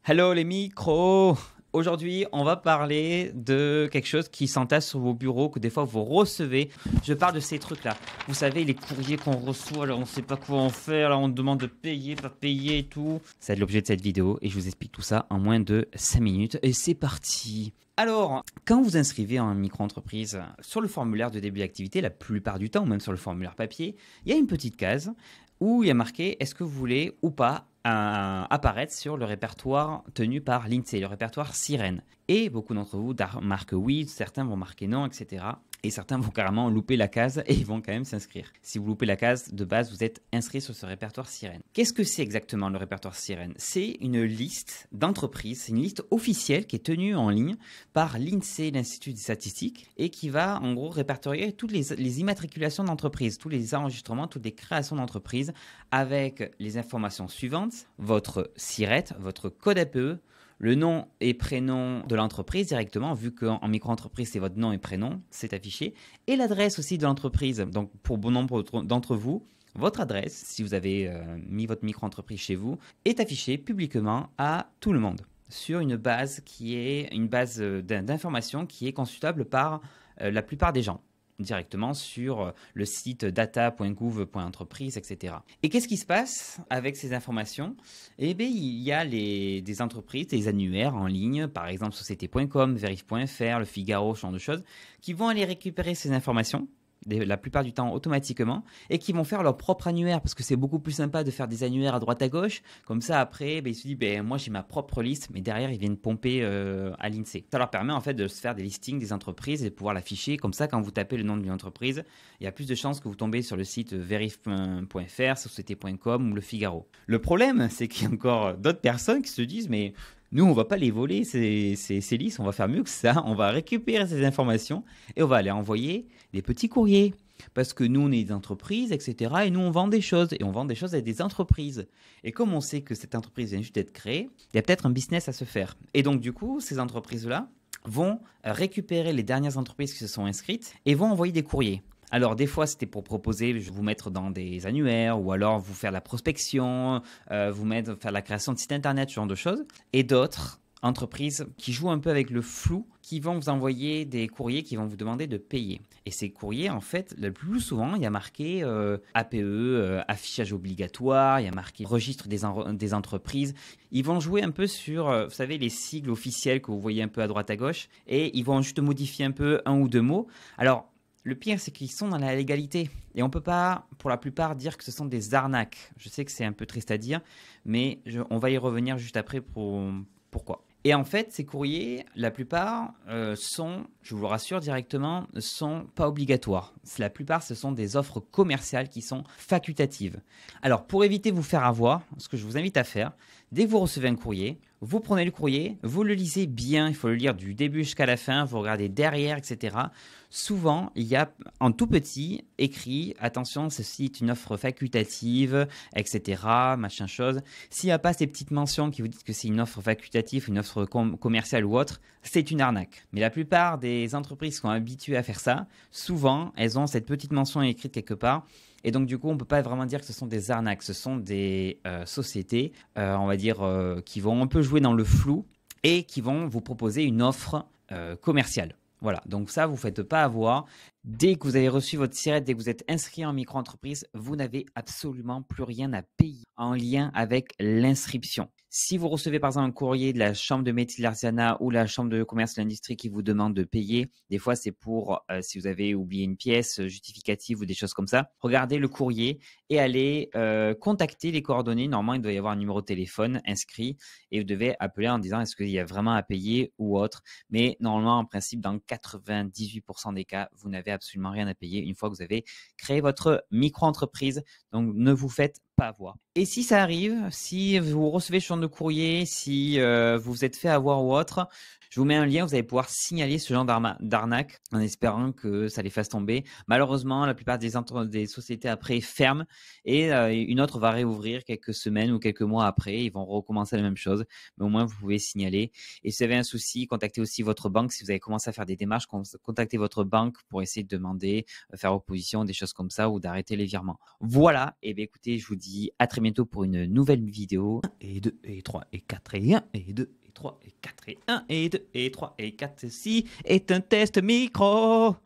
Hello les micros! Aujourd'hui, on va parler de quelque chose qui s'entasse sur vos bureaux, que des fois vous recevez. Je parle de ces trucs-là. Vous savez, les courriers qu'on reçoit, là, on ne sait pas quoi en faire, là, on demande de payer, pas payer et tout. C'est l'objet de cette vidéo et je vous explique tout ça en moins de 5 minutes. Et c'est parti! Alors, quand vous inscrivez en micro-entreprise, sur le formulaire de début d'activité, la plupart du temps, ou même sur le formulaire papier, il y a une petite case où il y a marqué est-ce que vous voulez ou pas apparaître sur le répertoire tenu par l'INSEE, le répertoire Sirène. Et beaucoup d'entre vous marquent oui, certains vont marquer non, etc. Et certains vont carrément louper la case et ils vont quand même s'inscrire. Si vous loupez la case, de base, vous êtes inscrit sur ce répertoire Sirène. Qu'est-ce que c'est exactement le répertoire Sirène? C'est une liste d'entreprises, c'est une liste officielle qui est tenue en ligne par l'INSEE, l'Institut des statistiques, et qui va en gros répertorier toutes les immatriculations d'entreprises, tous les enregistrements, toutes les créations d'entreprises avec les informations suivantes: votre SIRET, votre code APE, le nom et prénom de l'entreprise directement, vu qu'en micro-entreprise, c'est votre nom et prénom, c'est affiché, et l'adresse aussi de l'entreprise. Donc, pour bon nombre d'entre vous, votre adresse, si vous avez mis votre micro-entreprise chez vous, est affichée publiquement à tout le monde sur une base qui est une base d'information qui est consultable par la plupart des gens directement sur le site data.gouv.entreprise, etc. Et qu'est-ce qui se passe avec ces informations? Eh bien, il y a des entreprises, des annuaires en ligne, par exemple société.com, verif.fr, le Figaro, ce genre de choses, qui vont aller récupérer ces informations, la plupart du temps automatiquement, et qui vont faire leur propre annuaire, parce que c'est beaucoup plus sympa de faire des annuaires à droite à gauche. Comme ça, après, ils se disent, moi j'ai ma propre liste, mais derrière ils viennent pomper à l'INSEE. Ça leur permet en fait de se faire des listings des entreprises et de pouvoir l'afficher. Comme ça, quand vous tapez le nom d'une entreprise, il y a plus de chances que vous tombez sur le site verif.fr, société.com ou le Figaro. Le problème, c'est qu'il y a encore d'autres personnes qui se disent, mais nous, on ne va pas les voler, ces listes, on va faire mieux que ça. On va récupérer ces informations et on va aller envoyer des petits courriers. Parce que nous, on est des entreprises, etc. Et nous, on vend des choses. Et on vend des choses à des entreprises. Et comme on sait que cette entreprise vient juste d'être créée, il y a peut-être un business à se faire. Et donc, du coup, ces entreprises-là vont récupérer les dernières entreprises qui se sont inscrites et vont envoyer des courriers. Alors des fois c'était pour proposer, je vais vous mettre dans des annuaires ou alors vous faire la prospection, faire la création de sites internet, ce genre de choses. Et d'autres entreprises qui jouent un peu avec le flou, qui vont vous envoyer des courriers qui vont vous demander de payer. Et ces courriers, en fait, le plus souvent, il y a marqué APE, affichage obligatoire, il y a marqué registre des entreprises. Ils vont jouer un peu sur, vous savez, les sigles officiels que vous voyez un peu à droite à gauche, et ils vont juste modifier un peu un ou deux mots. Alors, le pire, c'est qu'ils sont dans la légalité. Et on ne peut pas, pour la plupart, dire que ce sont des arnaques. Je sais que c'est un peu triste à dire, mais on va y revenir juste après pourquoi. Et en fait, ces courriers, la plupart sont, je vous le rassure directement, ne sont pas obligatoires. La plupart, ce sont des offres commerciales qui sont facultatives. Alors, pour éviter de vous faire avoir, ce que je vous invite à faire, dès que vous recevez un courrier, vous prenez le courrier, vous le lisez bien, il faut le lire du début jusqu'à la fin, vous regardez derrière, etc. Souvent, il y a en tout petit écrit « Attention, ceci est une offre facultative, etc. » machin chose. S'il n'y a pas ces petites mentions qui vous disent que c'est une offre facultative, une offre commerciale ou autre, c'est une arnaque. Mais la plupart des entreprises qui sont habituées à faire ça, souvent, elles ont cette petite mention écrite quelque part. Et donc, du coup, on ne peut pas vraiment dire que ce sont des arnaques. Ce sont des sociétés, on va dire, qui vont un peu jouer dans le flou et qui vont vous proposer une offre commerciale. Voilà, donc ça, vous ne faites pas avoir. Dès que vous avez reçu votre SIRET, dès que vous êtes inscrit en micro-entreprise, vous n'avez absolument plus rien à payer en lien avec l'inscription. Si vous recevez par exemple un courrier de la Chambre de métiers de l'Artisanat ou la Chambre de commerce et de l'industrie qui vous demande de payer, des fois c'est pour si vous avez oublié une pièce justificative ou des choses comme ça, regardez le courrier et allez contacter les coordonnées. Normalement, il doit y avoir un numéro de téléphone inscrit et vous devez appeler en disant est-ce qu'il y a vraiment à payer ou autre. Mais normalement, en principe, dans 98% des cas, vous n'avez absolument rien à payer une fois que vous avez créé votre micro-entreprise. Donc, ne vous faites pas avoir. Et si ça arrive, si vous recevez ce genre de courrier, si vous vous êtes fait avoir ou autre, je vous mets un lien, vous allez pouvoir signaler ce genre d'arnaque en espérant que ça les fasse tomber. Malheureusement, la plupart des sociétés après ferment et une autre va réouvrir quelques semaines ou quelques mois après. Ils vont recommencer la même chose, mais au moins vous pouvez signaler. Et si vous avez un souci, contactez aussi votre banque. Si vous avez commencé à faire des démarches, contactez votre banque pour essayer de demander, faire opposition, des choses comme ça ou d'arrêter les virements. Voilà, et bien écoutez, je vous dis dis à très bientôt pour une nouvelle vidéo. 1 et 2 et 3 et 4 et 1 et 2 et 3 et 4 et 1 et 2 et 3 et 4 et 6 est un test micro.